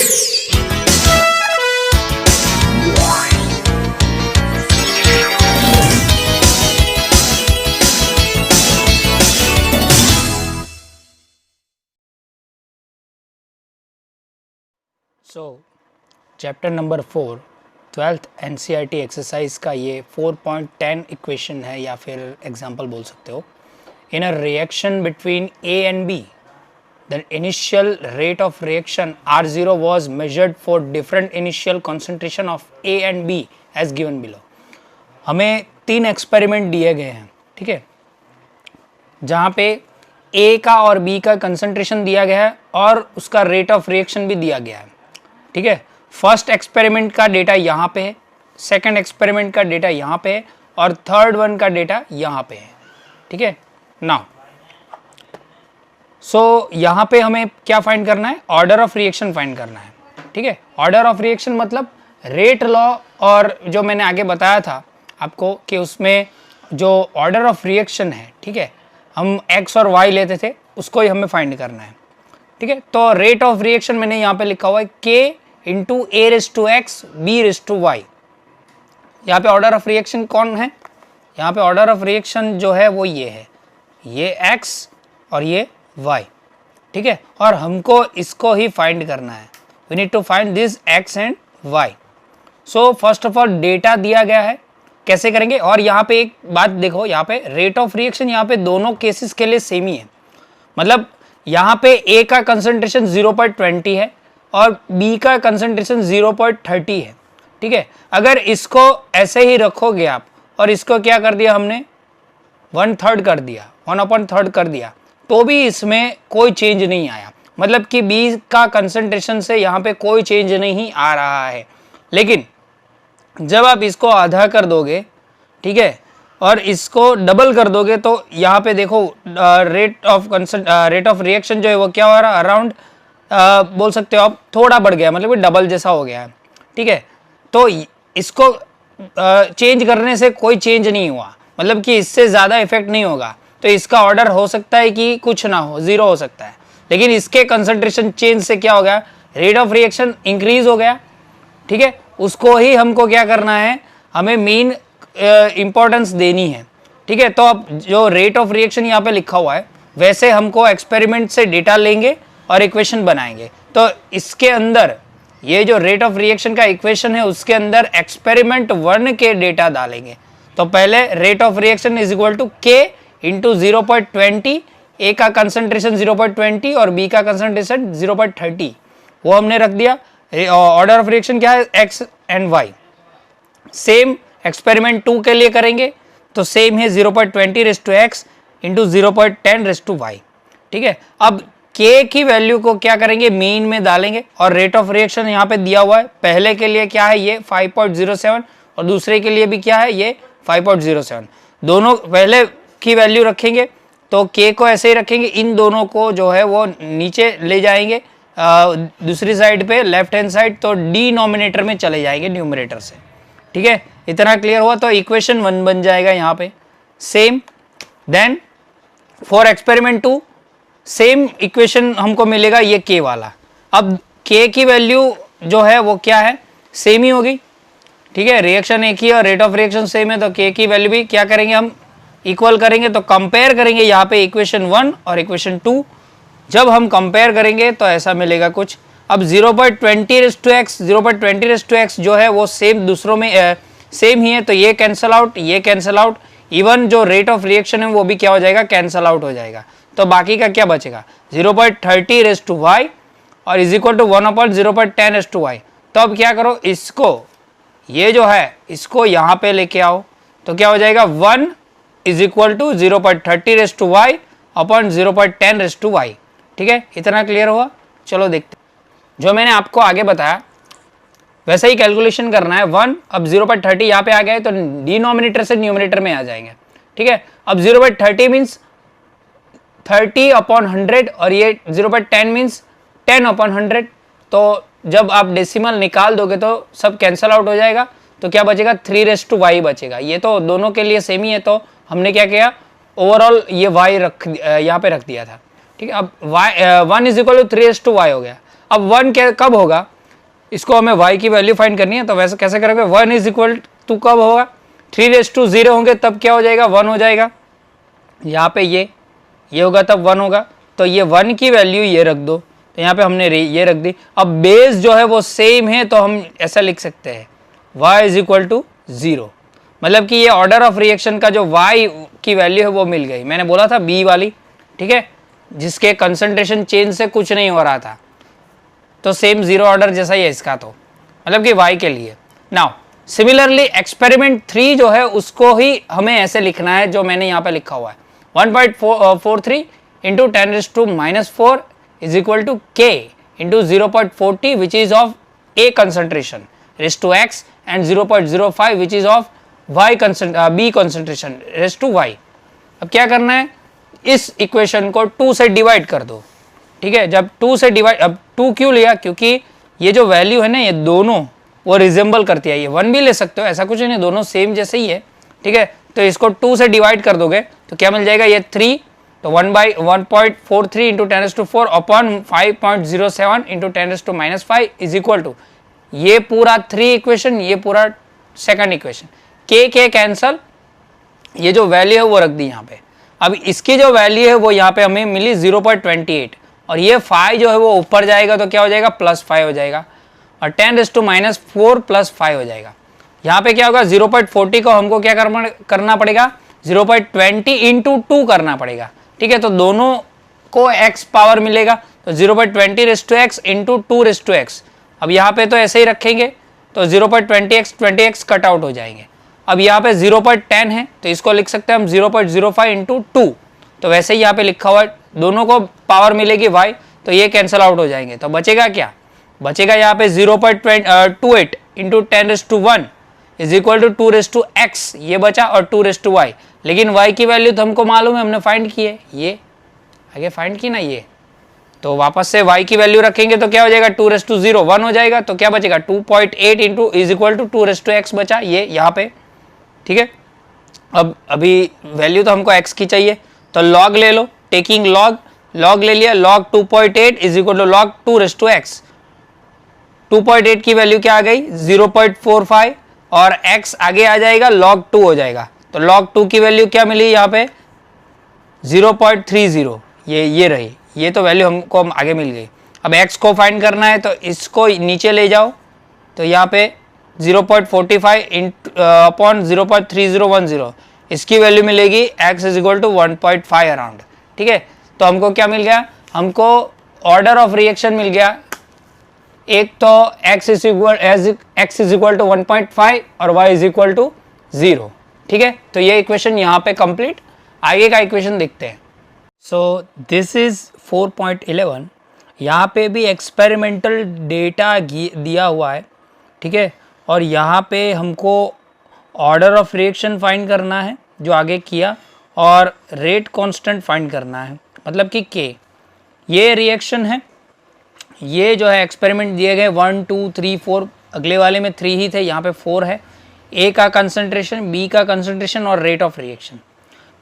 सो chapter number 4 12th NCERT exercise का ये 4.10 equation है या फिर एग्जांपल बोल सकते हो. In a reaction between A and B the initial rate of reaction R0 was measured for different initial concentration of A and B as given below. हमें 3 experiment दिए गए हैं, ठीक है, जहाँ पे A का और B का कंसंट्रेशन दिया गया है और उसका रेट ऑफ रिएक्शन भी दिया गया है, ठीक है. फर्स्ट एक्सपेरिमेंट का डेटा यहाँ पे है, सेकंड एक्सपेरिमेंट का डेटा यहाँ पे है और थर्ड वन का डेटा यहाँ पे है, ठीक है. नाउ सो यहाँ पे हमें क्या फाइंड करना है, ऑर्डर ऑफ रिएक्शन फाइंड करना है, ठीक है. ऑर्डर ऑफ रिएक्शन मतलब रेट लॉ, और जो मैंने आगे बताया था आपको कि उसमें जो ऑर्डर ऑफ रिएक्शन है, ठीक है, हम x और y लेते थे, उसको ही हमें फाइंड करना है, ठीक है. तो रेट ऑफ रिएक्शन मैंने यहाँ पे लिखा हुआ है k into A raise to X B raise to Y. यहाँ पे ऑर्डर ऑफ रिएक्शन कौन है, यहाँ पे ऑर्डर ऑफ रिएक्शन जो है वो ये है, ये x और ये y, ठीक है. और हमको इसको ही फाइंड करना है. We need to find this x and y. So first of all data दिया गया है, कैसे करेंगे. और यहाँ पे एक बात देखो, यहाँ पे रेट ऑफ रिएक्शन यहाँ पे दोनों केसेस के लिए सेम ही है. मतलब यहाँ पे A का कंसंट्रेशन 0.20 है और B का कंसंट्रेशन 0.30 है, ठीक है. अगर इसको ऐसे ही रखोगे आप और इसको क्या कर दिया हमने 1/3 कर दिया, 1/3 कर दिया, तो भी इसमें कोई चेंज नहीं आया. मतलब कि B का कंसंट्रेशन से यहाँ पे कोई चेंज नहीं आ रहा है. लेकिन जब आप इसको आधा कर दोगे, ठीक है, और इसको डबल कर दोगे तो यहाँ पे देखो रेट ऑफ रिएक्शन जो है वो क्या हो रहा है, अराउंड बोल सकते हो आप थोड़ा बढ़ गया, मतलब कि डबल जैसा हो गया है, ठीक है. तो इसको चेंज करने से कोई चेंज नहीं हुआ, मतलब कि इससे ज़्यादा इफेक्ट नहीं होगा. तो इसका ऑर्डर हो सकता है कि कुछ ना हो, 0 हो सकता है. लेकिन इसके कंसंट्रेशन चेंज से क्या हो गया, रेट ऑफ रिएक्शन इंक्रीज हो गया, ठीक है. उसको ही हमको क्या करना है, हमें मेन इंपॉर्टेंस देनी है, ठीक है. तो अब जो रेट ऑफ रिएक्शन यहाँ पे लिखा हुआ है वैसे हमको एक्सपेरिमेंट से डेटा लेंगे और इक्वेशन बनाएंगे. तो इसके अंदर ये जो रेट ऑफ रिएक्शन का इक्वेशन है उसके अंदर एक्सपेरिमेंट 1 के डेटा डालेंगे. तो पहले rate of reaction is equal to k into 0.20, A का कंसंट्रेशन 0.20 और B का कंसंट्रेशन 0.30, वो हमने रख दिया. ऑर्डर ऑफ रिएक्शन क्या है, x and y. Same experiment 2 के लिए करेंगे तो सेम है 0.20 raise to x into 0.10 raise to y, ठीक है. अब k की वैल्यू को क्या करेंगे, मीन में डालेंगे और रेट ऑफ रिएक्शन यहाँ पे दिया हुआ है. पहले के लिए क्या है, ये 5.07 और दूसरे के लिए भी क्या है, ये 5.07. दोनों पहले की वैल्यू रखेंगे तो k को ऐसे ही रखेंगे, इन दोनों को जो है वो नीचे ले जाएंगे दूसरी साइड पे लेफ्ट हैंड साइड, तो डिनोमिनेटर में चले जाएंगे न्यूमरेटर से, ठीक है. इतना क्लियर हुआ. तो इक्वेशन 1 बन जाएगा यहाँ पे. Same then for experiment 2 same equation हमको मिलेगा, ये k वाला. अब k की वैल्यू जो है वो क्या है, सेम ही होगी, ठीक है. रिएक्शन एक ही और रेट ऑफ रिएक्शन सेम है, तो k की वैल्यू भी क्या करेंगे, हम इक्वल करेंगे. तो कंपेयर करेंगे यहाँ पे इक्वेशन 1 और इक्वेशन 2. जब हम कंपेयर करेंगे तो ऐसा मिलेगा कुछ. अब 0.20 raise to X, 0.20 raise to X जो है वो सेम दूसरों में सेम ही है, तो ये कैंसल आउट, ये कैंसल आउट. इवन जो रेट ऑफ रिएक्शन है वो भी क्या हो जाएगा, कैंसल आउट हो जाएगा. तो बाकी का क्या बचेगा, 0.30 रेस टू वाई और is equal to 1/0.10 raise to Y. तो अब क्या करो, इसको ये जो है इसको यहाँ पे लेके आओ, तो क्या हो जाएगा 1 is equal to 0.30 raise to Y upon 0.10 raise to Y, ठीक है. इतना क्लियर हुआ. चलो देखते, जो मैंने आपको आगे बताया वैसे ही कैलकुलेशन करना है. 1 अब 0.30 यहाँ पे आ गए तो डिनोमिनेटर से न्यूमरेटर में आ जाएंगे, ठीक है. अब 0.30 मीन्स 30/100 और ये 0.10 मीन्स 10/100. तो जब आप डेसिमल निकाल दोगे तो सब कैंसल आउट हो जाएगा. तो क्या बचेगा, 3 रेस टू वाई बचेगा. ये तो दोनों के लिए सेम ही है, तो हमने क्या किया, ओवरऑल ये y यहाँ पे रख दिया था, ठीक है. अब y 1 is equal to 3 raise to Y हो गया. अब 1 क्या कब होगा, इसको हमें y की वैल्यू फाइंड करनी है, तो वैसे कैसे करेंगे, 1 इज इक्वल टू कब होगा, 3⁻0 होंगे तब क्या हो जाएगा, 1 हो जाएगा। यहाँ पे ये होगा तब 1 होगा, तो ये 1 की वैल्यू ये रख दो, तो यहाँ पे हमने ये रख दी। अब बेस जो है वो सेम है, तो हम ऐसा लिख सकते हैं y इज इक्वल टू 0, मतलब कि ये ऑर्डर ऑफ रिएक्शन का जो y की वैल्यू है वो मिल गई। मैंने बोला था B वाली, ठीक है, जिसके कंसंट्रेशन चेंज से कुछ नहीं हो रहा था, तो सेम 0 ऑर्डर जैसा ही है इसका, तो मतलब कि y के लिए। नाउ सिमिलरली एक्सपेरिमेंट 3 जो है उसको ही हमें ऐसे लिखना है जो मैंने यहाँ पे लिखा हुआ है, 1.43 into 10⁻⁻4 is equal to k into 0.40 which is of A concentration raised to x and 0.05 which is of B concentration raised to y। अब क्या करना है, इस इक्वेशन को 2 से डिवाइड कर दो, ठीक है। जब 2 से डिवाइड, अब 2 क्यों लिया, क्योंकि ये जो वैल्यू है ना ये दोनों वो रिजेंबल करती है, ये 1 भी ले सकते हो, ऐसा कुछ नहीं, दोनों सेम जैसे ही है, ठीक है। तो इसको 2 से डिवाइड कर दोगे तो क्या मिल जाएगा, ये 3, तो 1/1.43 into 10⁻4 upon 5.07 into 10⁻⁻5 is equal to ये पूरा 3 इक्वेशन, ये पूरा सेकंड इक्वेशन, के कैंसल, ये जो वैल्यू है वो रख दी यहाँ पे। अब इसकी जो वैल्यू है वो यहाँ पे हमें मिली 0.28, और ये 5 जो है वो ऊपर जाएगा तो क्या हो जाएगा, +5 हो जाएगा, और 10⁻⁻4 +5 हो जाएगा। यहाँ पे क्या होगा, 0.40 को हमको क्या करना पड़ेगा, 0.20 इंटू 2 करना पड़ेगा, ठीक है। तो दोनों को x पावर मिलेगा, तो 0.20 इंटू 2 अब यहाँ पे तो ऐसे ही रखेंगे, तो 0.20x कट आउट हो जाएंगे। अब यहाँ पे 0.10 है, तो इसको लिख सकते हैं हम 0.05 इंटू 2, तो वैसे ही यहाँ पे लिखा हुआ है, दोनों को पावर मिलेगी y, तो ये कैंसिल आउट हो जाएंगे, तो बचेगा क्या, बचेगा यहाँ पे 0.28 into 10⁻1 is equal to 2x, ये बचा, और 2y, लेकिन y की वैल्यू तो हमको मालूम है, हमने फाइंड की है, ये आगे फाइंड की ना ये, तो वापस से y की वैल्यू रखेंगे तो क्या हो जाएगा, 2⁻0 1 हो जाएगा, तो क्या बचेगा 2.8 into is equal to 2x बचा, ये यहाँ पे, ठीक है। अब अभी वैल्यू तो हमको x की चाहिए, तो log ले लो, टेकिंग log ले लिया, log 2.8 is equal to log 2x, 2.8 की वैल्यू क्या आ गई 0.45, और x आगे आ जाएगा log 2 हो जाएगा, तो log 2 की वैल्यू क्या मिली यहाँ पे 0.30, ये रही, ये तो वैल्यू हमको आगे मिल गई। अब x को फाइंड करना है, तो इसको नीचे ले जाओ, तो यहाँ पे 0.45 अपॉन 0.3010, इसकी वैल्यू मिलेगी x is equal to 1.5 around, ठीक है। तो हमको क्या मिल गया, हमको ऑर्डर ऑफ रिएक्शन मिल गया, एक तो x इज इक्वल टू 1.5 और y इज इक्वल टू 0, ठीक है। तो ये इक्वेशन यहाँ पे कंप्लीट, आगे का इक्वेशन देखते हैं। सो दिस इज 4.11, यहाँ पे भी एक्सपेरिमेंटल डेटा दिया हुआ है, ठीक है, और यहाँ पे हमको ऑर्डर ऑफ रिएक्शन फाइंड करना है जो आगे किया, और रेट कांस्टेंट फाइंड करना है, मतलब कि k, ये रिएक्शन है, ये जो है एक्सपेरिमेंट दिए गए 1 2 3 4, अगले वाले में 3 ही थे, यहाँ पे 4 है, A का कंसंट्रेशन, B का कंसंट्रेशन और रेट ऑफ रिएक्शन।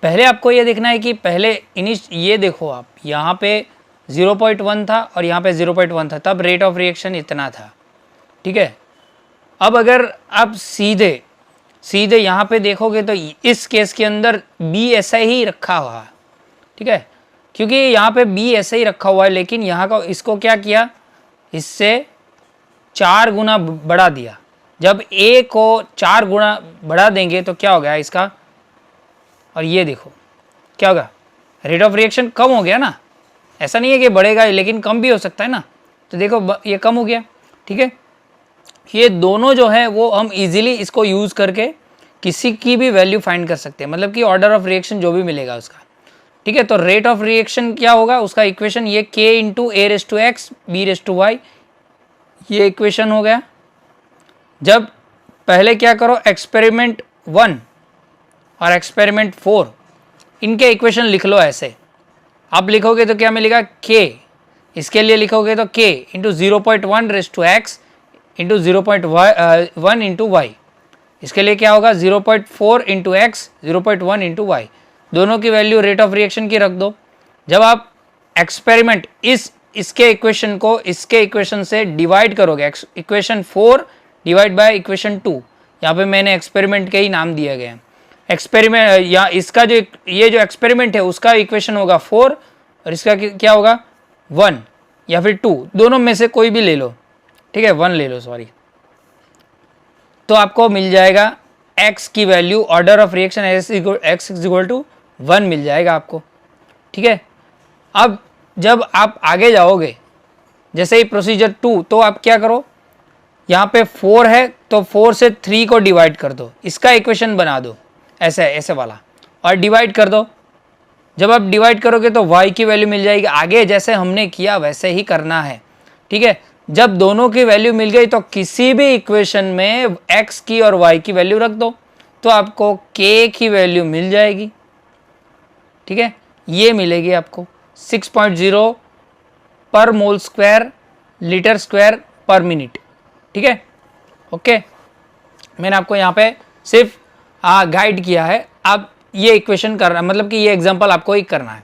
पहले आपको ये देखना है कि पहले ये देखो आप, यहाँ पे 0.1 था और यहाँ पे 0.1 था, तब रेट ऑफ रिएक्शन इतना था, ठीक है। अब अगर आप सीधे यहाँ पे देखोगे तो इस केस के अंदर B ऐसा ही रखा हुआ है, ठीक है, क्योंकि यहाँ पे B ऐसे ही रखा हुआ है, लेकिन यहाँ का इसको क्या किया, इससे 4 गुना बढ़ा दिया। जब A को 4 गुना बढ़ा देंगे तो क्या हो गया इसका, और ये देखो क्या होगा, रेट ऑफ रिएक्शन कम हो गया ना, ऐसा नहीं है कि बढ़ेगा, लेकिन कम भी हो सकता है ना, तो देखो ये कम हो गया, ठीक है। ये दोनों जो है वो हम इजीली इसको यूज़ करके किसी की भी वैल्यू फाइंड कर सकते हैं, मतलब कि ऑर्डर ऑफ रिएक्शन जो भी मिलेगा उसका, ठीक है। तो रेट ऑफ रिएक्शन क्या होगा, उसका इक्वेशन ये k इंटू A⁻x B⁻y, ये इक्वेशन हो गया। जब पहले क्या करो, एक्सपेरिमेंट 1 और एक्सपेरिमेंट 4 इनके इक्वेशन लिख लो, ऐसे आप लिखोगे तो क्या मिलेगा, k, इसके लिए लिखोगे तो k into 0.1 into 0.1 into y, इसके लिए क्या होगा 0.4 इंटू एक्स 0.1 इंटू वाई, दोनों की वैल्यू रेट ऑफ रिएक्शन की रख दो। जब आप एक्सपेरिमेंट इस इसके इक्वेशन को इसके इक्वेशन से डिवाइड करोगे, इक्वेशन 4 डिवाइड बाय इक्वेशन 2, यहाँ पे मैंने एक्सपेरिमेंट के ही नाम दिए गए हैं। एक्सपेरिमेंट या इसका जो ये जो एक्सपेरिमेंट है उसका इक्वेशन होगा 4 और इसका क्या होगा 1 या फिर 2, दोनों में से कोई भी ले लो, ठीक है 1 ले लो सॉरी। तो आपको मिल जाएगा x की value, order of reaction x equal to 1 मिल जाएगा आपको, ठीक है। अब जब आप आगे जाओगे, जैसे ही प्रोसीजर 2, तो आप क्या करो, यहाँ पे 4 है तो 4 से 3 को डिवाइड कर दो, इसका इक्वेशन बना दो ऐसे वाला और डिवाइड कर दो। जब आप डिवाइड करोगे तो y की वैल्यू मिल जाएगी। आगे जैसे हमने किया वैसे ही करना है, ठीक है। जब दोनों की वैल्यू मिल गई तो किसी भी इक्वेशन में x की और y की वैल्यू रख दो तो आपको k की वैल्यू मिल जाएगी, ठीक है। ये मिलेगी आपको 6.0 पर मोल स्क्वायर लीटर स्क्वायर पर मिनट, ठीक है। ओके, मैंने आपको यहाँ पे सिर्फ गाइड किया है, आप ये इक्वेशन करना, मतलब कि ये एग्जांपल आपको ही करना है।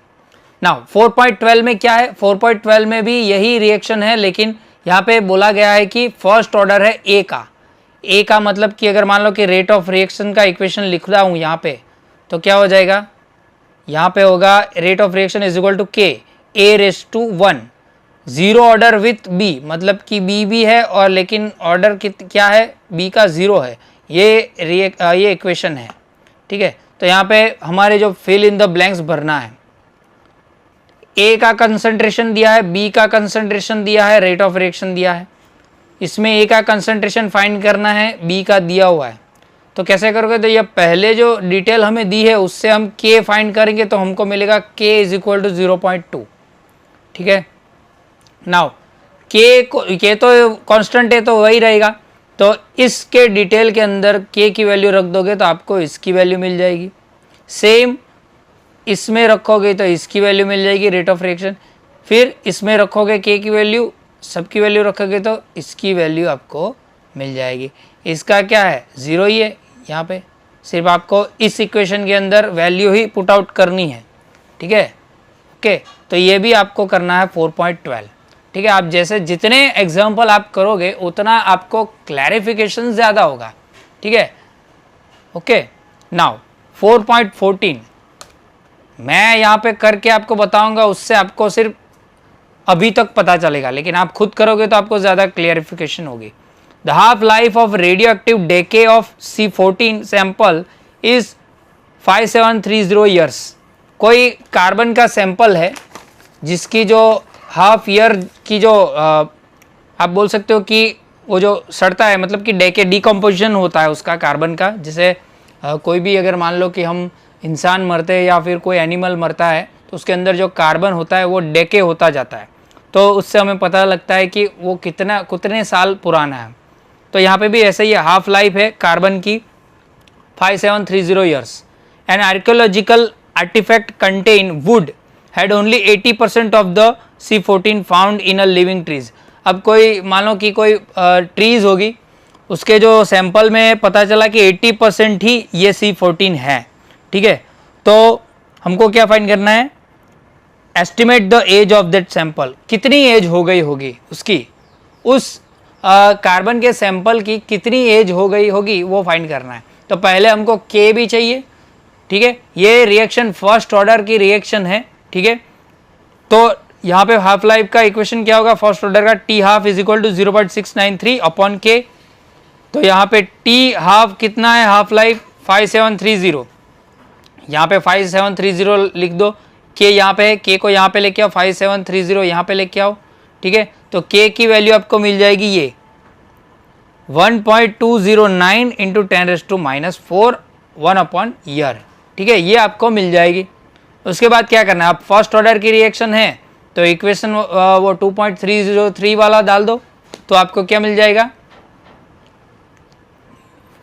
नाउ 4.12 में क्या है, 4.12 में भी यही रिएक्शन है, लेकिन यहाँ पे बोला गया है कि फर्स्ट ऑर्डर है ए का मतलब कि अगर मान लो कि रेट ऑफ रिएक्शन का इक्वेशन लिख रहा हूँ यहाँ पे, तो क्या हो जाएगा, यहाँ पे होगा rate of reaction is equal to K a⁻1, zero order with B, मतलब कि बी भी है और लेकिन ऑर्डर क्या है, बी का 0 है। ये इक्वेशन है, ठीक है। तो यहाँ पे हमारे जो फिल इन द ब्लैंक्स भरना है, ए का कंसंट्रेशन दिया है, बी का कंसंट्रेशन दिया है, रेट ऑफ रिएक्शन दिया है, इसमें ए का कंसंट्रेशन फाइंड करना है, बी का दिया हुआ है। तो कैसे करोगे, तो ये पहले जो डिटेल हमें दी है उससे हम के फाइंड करेंगे तो हमको मिलेगा के इज इक्वल टू 0.2, ठीक है। नाउ के तो कांस्टेंट है तो वही रहेगा, तो इसके डिटेल के अंदर के की वैल्यू रख दोगे तो आपको इसकी वैल्यू मिल जाएगी। सेम इसमें रखोगे तो इसकी वैल्यू मिल जाएगी रेट ऑफ रिएक्शन, फिर इसमें रखोगे के की वैल्यू, सबकी वैल्यू रखोगे तो इसकी वैल्यू आपको मिल जाएगी। इसका क्या है 0 ही है, यहाँ पे सिर्फ आपको इस इक्वेशन के अंदर वैल्यू ही पुट आउट करनी है, ठीक है। ओके, तो ये भी आपको करना है 4.12, ठीक है। आप जैसे जितने एग्जाम्पल आप करोगे उतना आपको क्लैरिफिकेशन ज़्यादा होगा, ठीक है। ओके, नाउ 4.14 मैं यहाँ पे करके आपको बताऊंगा, उससे आपको सिर्फ अभी तक पता चलेगा, लेकिन आप खुद करोगे तो आपको ज़्यादा क्लियरिफिकेशन होगी। The half life of radio active डेके of C14 sample is 5730 years. कोई कार्बन का सैंपल है जिसकी जो हाफ ईयर की जो आप बोल सकते हो कि वो जो सड़ता है, मतलब कि डेके डिकम्पोजिशन होता है उसका कार्बन का, जैसे कोई भी अगर मान लो कि हम इंसान मरते हैं या फिर कोई एनिमल मरता है तो उसके अंदर जो कार्बन होता है वो डेके होता जाता है, तो उससे हमें पता लगता है कि वो कितने साल पुराना है। तो यहाँ पे भी ऐसा ही हाफ लाइफ है कार्बन की 5730 years. An archaeological artefact contain wood had only 80% of the C14 found in a living trees. अब कोई मान लो कि कोई ट्रीज होगी, उसके जो सैंपल में पता चला कि 80% ही ये C14 है, ठीक है। तो हमको क्या फाइंड करना है, estimate the age of that sample, कितनी एज हो गई होगी उसकी, उस कार्बन के सैंपल की कितनी एज हो गई होगी वो फाइंड करना है। तो पहले हमको के भी चाहिए, ठीक है। ये रिएक्शन फर्स्ट ऑर्डर की रिएक्शन है, ठीक है। तो यहाँ पे हाफ लाइफ का इक्वेशन क्या होगा फर्स्ट ऑर्डर का, T half is equal to 0.693 upon K. तो यहाँ पे टी हाफ कितना है, हाफ लाइफ 5730, यहाँ पे 5730 लिख दो, के यहाँ पे है, के को यहाँ पे लेके आओ, 5730 यहाँ पे लेके आओ, ठीक है। तो के की वैल्यू आपको मिल जाएगी ये 1.209 इंटू 10⁻⁻4 1 अपॉन ईयर, ठीक है, ये आपको मिल जाएगी। उसके बाद क्या करना है, आप फर्स्ट ऑर्डर की रिएक्शन है तो इक्वेशन वो 2.303 वाला डाल दो, तो आपको क्या मिल जाएगा,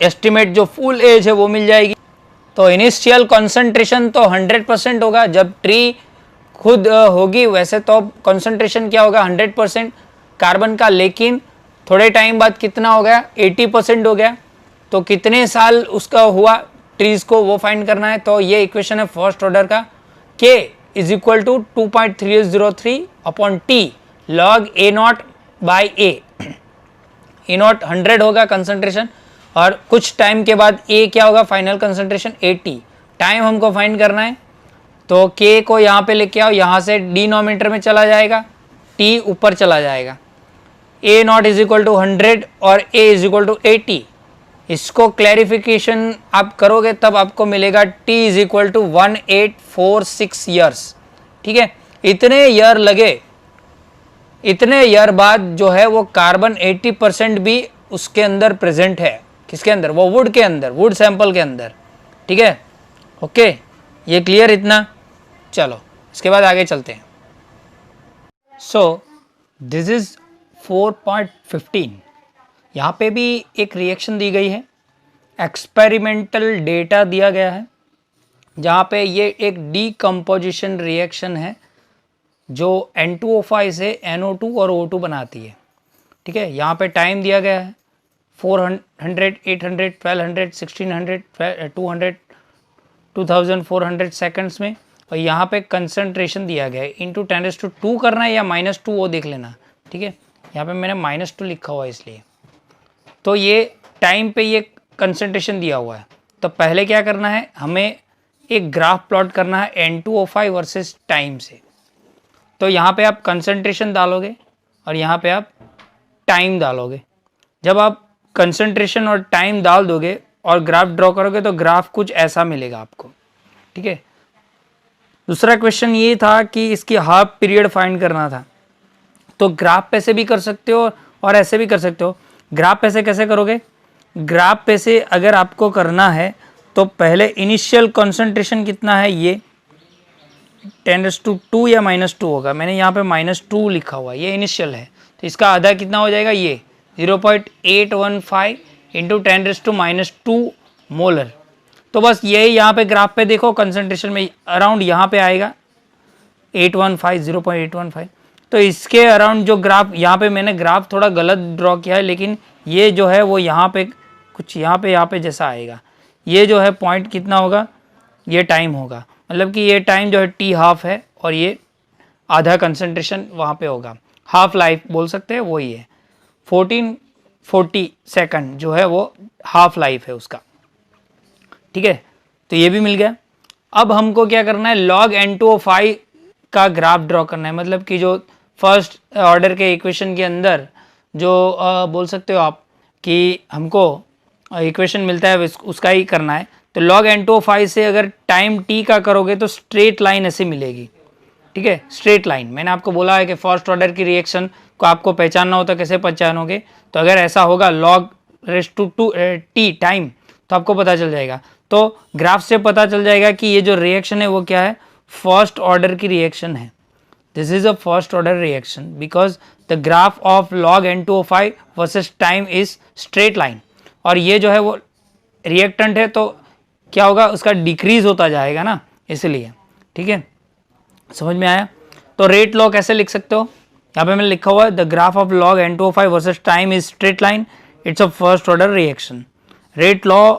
एस्टिमेट जो फुल एज है वो मिल जाएगी। तो इनिशियल कंसंट्रेशन तो 100% होगा, जब ट्री खुद होगी वैसे तो कंसंट्रेशन क्या होगा 100% कार्बन का, लेकिन थोड़े टाइम बाद कितना हो गया 80% हो गया। तो कितने साल उसका हुआ ट्रीज को वो फाइंड करना है। तो ये इक्वेशन है फर्स्ट ऑर्डर का, K is equal to 2.303 upon T, log A naught by A naught 100 होगा कंसंट्रेशन, और कुछ टाइम के बाद ए क्या होगा, फाइनल कंसंट्रेशन 80। टाइम हमको फाइंड करना है, तो के को यहाँ पे लेके आओ, यहाँ से डिनोमिनेटर में चला जाएगा, टी ऊपर चला जाएगा। ए नॉट इज इक्वल टू 100 और ए इज इक्वल टू 80। इसको क्लैरिफिकेशन आप करोगे तब आपको मिलेगा t is equal to 1846 years. ठीक है, इतने ईयर लगे, इतने ईयर बाद जो है वो कार्बन 80% भी उसके अंदर प्रेजेंट है। किसके अंदर, वो वुड के अंदर, वुड सैंपल के अंदर। ठीक है, ओके, ये क्लियर इतना। चलो इसके बाद आगे चलते हैं। So this is 4.15। यहाँ पे भी एक रिएक्शन दी गई है, एक्सपेरिमेंटल डेटा दिया गया है, जहाँ पे ये एक डीकम्पोजिशन रिएक्शन है जो N2O5 से NO2 और O2 बनाती है। ठीक है, यहाँ पे टाइम दिया गया है 400, 800, 1200, 1600, 200, 2400 सेकंड्स में, और यहाँ पे कंसंट्रेशन दिया गया है इंटू 10⁻² करना है या -2 वो देख लेना। ठीक है, यहाँ पे मैंने -2 लिखा हुआ है इसलिए। तो ये टाइम पे ये कंसंट्रेशन दिया हुआ है, तो पहले क्या करना है, हमें एक ग्राफ प्लॉट करना है N2O5 वर्सेस टाइम से। तो यहाँ पे आप कंसंट्रेशन डालोगे और यहाँ पे आप टाइम डालोगे। जब आप कंसंट्रेशन और टाइम डाल दोगे और ग्राफ ड्रॉ करोगे तो ग्राफ कुछ ऐसा मिलेगा आपको। ठीक है, दूसरा क्वेश्चन ये था कि इसकी हाफ पीरियड फाइंड करना था, तो ग्राफ पे से भी कर सकते हो और ऐसे भी कर सकते हो। ग्राफ पे से कैसे करोगे, ग्राफ पे से अगर आपको करना है तो पहले इनिशियल कंसंट्रेशन कितना है, ये 10⁻² या -2 होगा। मैंने यहाँ पे -2 लिखा हुआ है, ये इनिशियल है, तो इसका आधा कितना हो जाएगा, ये 0.815 इंटू 10⁻² मोलर। तो बस यही यहाँ पे ग्राफ पे देखो, कंसंट्रेशन में अराउंड यहाँ पे आएगा 0.815। तो इसके अराउंड जो ग्राफ, यहाँ पे मैंने ग्राफ थोड़ा गलत ड्रॉ किया है, लेकिन ये जो है वो यहाँ पे कुछ यहाँ पे जैसा आएगा। ये जो है पॉइंट कितना होगा, ये टाइम होगा, मतलब कि ये टाइम जो है t हाफ है और ये आधा कंसंट्रेशन वहाँ पे होगा, हाफ लाइफ बोल सकते हैं, वही है 1440 सेकंड जो है वो हाफ लाइफ है उसका। ठीक है, तो ये भी मिल गया। अब हमको क्या करना है, लॉग N2O5 का ग्राफ ड्रॉ करना है, मतलब कि जो फर्स्ट ऑर्डर के इक्वेशन के अंदर जो बोल सकते हो आप कि हमको इक्वेशन मिलता है उसका ही करना है। तो लॉग N2O5 से अगर टाइम t का करोगे तो स्ट्रेट लाइन ऐसे मिलेगी। ठीक है, स्ट्रेट लाइन। मैंने आपको बोला है कि फर्स्ट ऑर्डर की रिएक्शन को आपको पहचानना होता है, कैसे पहचानोगे, तो अगर ऐसा होगा log t टाइम, तो आपको पता चल जाएगा। तो ग्राफ से पता चल जाएगा कि ये जो रिएक्शन है वो क्या है, फर्स्ट ऑर्डर की रिएक्शन है। This is a first order reaction because the graph of log N2O5 versus time is straight line, और ये जो है वो रिएक्टेंट है तो क्या होगा, उसका डिक्रीज होता जाएगा ना, इसलिए। ठीक है, समझ में आया। तो रेट लॉ कैसे लिख सकते हो, यहाँ पे मैंने लिखा हुआ है the graph of log N2O5 versus time is straight line, it's a first order reaction. Rate law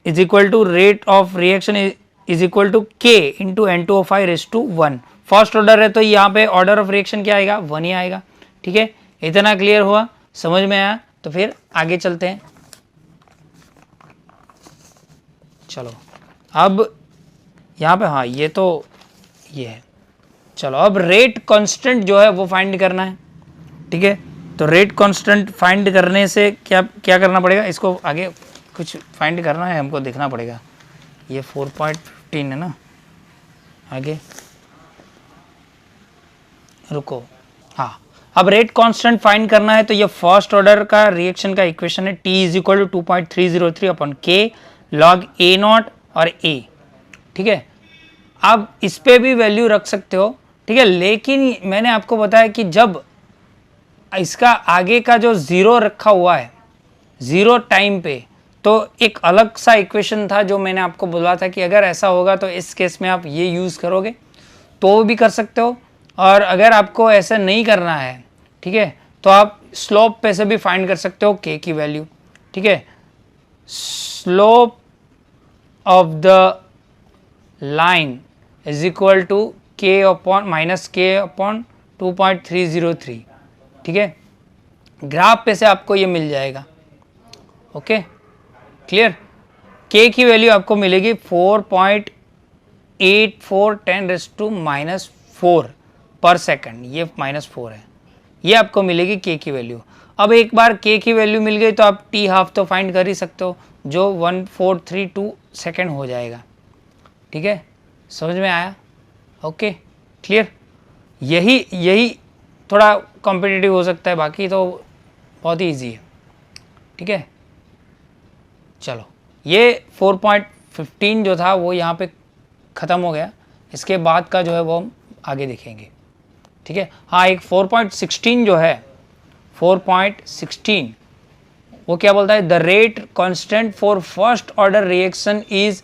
is equal to rate of reaction is equal to k into N2O5 raise to 1। First order है तो यहाँ पे order of reaction क्या आएगा, 1 ही आएगा। ठीक है, इतना क्लियर हुआ, समझ में आया। तो फिर आगे चलते हैं। चलो अब यहाँ पे, हाँ ये तो ये है। चलो अब रेट कांस्टेंट जो है वो फाइंड करना है। ठीक है, तो रेट कांस्टेंट फाइंड करने से क्या क्या करना पड़ेगा, इसको आगे कुछ फाइंड करना है हमको, देखना पड़ेगा। ये 4.15 है ना, आगे रुको। हाँ, अब रेट कांस्टेंट फाइंड करना है, तो ये फर्स्ट ऑर्डर का रिएक्शन का इक्वेशन है, t is equal to 2.303 upon k log A0 और A। ठीक है, आप इस पे भी वैल्यू रख सकते हो। ठीक है, लेकिन मैंने आपको बताया कि जब इसका आगे का जो जीरो रखा हुआ है, जीरो टाइम पे, तो एक अलग सा इक्वेशन था जो मैंने आपको बोला था कि अगर ऐसा होगा तो इस केस में आप ये यूज़ करोगे तो भी कर सकते हो, और अगर आपको ऐसा नहीं करना है, ठीक है, तो आप स्लोप पे से भी फाइंड कर सकते हो k की वैल्यू। ठीक है, slope of the line is equal to k upon -k upon 2.303, ठीक है। ग्राफ पे से आपको ये मिल जाएगा, ओके क्लियर। के की वैल्यू आपको मिलेगी 4.8410⁻⁻4 पर सेकंड, ये -4 है, ये आपको मिलेगी के की वैल्यू। अब एक बार के की वैल्यू मिल गई तो आप टी हाफ तो फाइंड कर ही सकते हो, जो 1432 सेकंड हो जाएगा, ठीक है। समझ में आया, ओके क्लियर। यही थोड़ा कॉम्पिटिटिव हो सकता है, बाकी तो बहुत ही ईजी है, ठीक है। चलो ये 4.15 जो था वो यहाँ पे ख़त्म हो गया, इसके बाद का जो है वो हम आगे देखेंगे, ठीक है। हाँ, एक 4.16 जो है, 4.16 वो क्या बोलता है, the rate constant for first order reaction is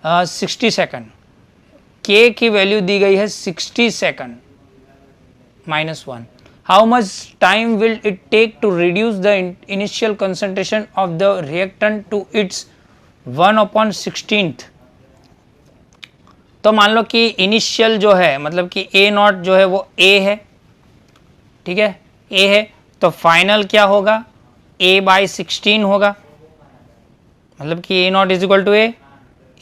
60 second. K की वैल्यू दी गई है 60 second -1। How much time will it take to reduce the initial concentration of the reactant to its 1/16। तो मान लो कि इनिशियल जो है, मतलब कि ए नॉट जो है वो ए है, ठीक है, ए है, तो फाइनल क्या होगा, a/16 होगा, मतलब कि A naught is equal to A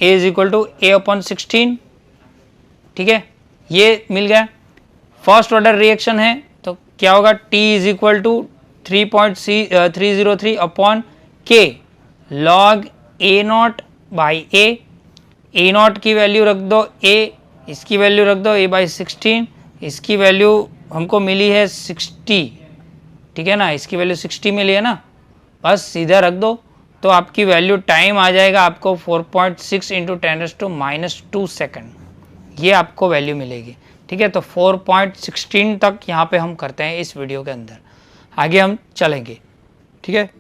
is equal to a/16, ठीक है। ये मिल गया। फर्स्ट ऑर्डर रिएक्शन है तो क्या होगा, t is equal to 3.303 upon K log A naught by A naught की वैल्यू रख दो a, इसकी वैल्यू रख दो a/16, इसकी वैल्यू हमको मिली है 60, ठीक है ना, इसकी वैल्यू 60 मिली है ना, बस सीधा रख दो तो आपकी वैल्यू टाइम आ जाएगा आपको 4.6 × 10⁻² सेकंड, ये आपको वैल्यू मिलेगी, ठीक है। तो 4.16 तक यहाँ पे हम करते हैं इस वीडियो के अंदर, आगे हम चलेंगे, ठीक है।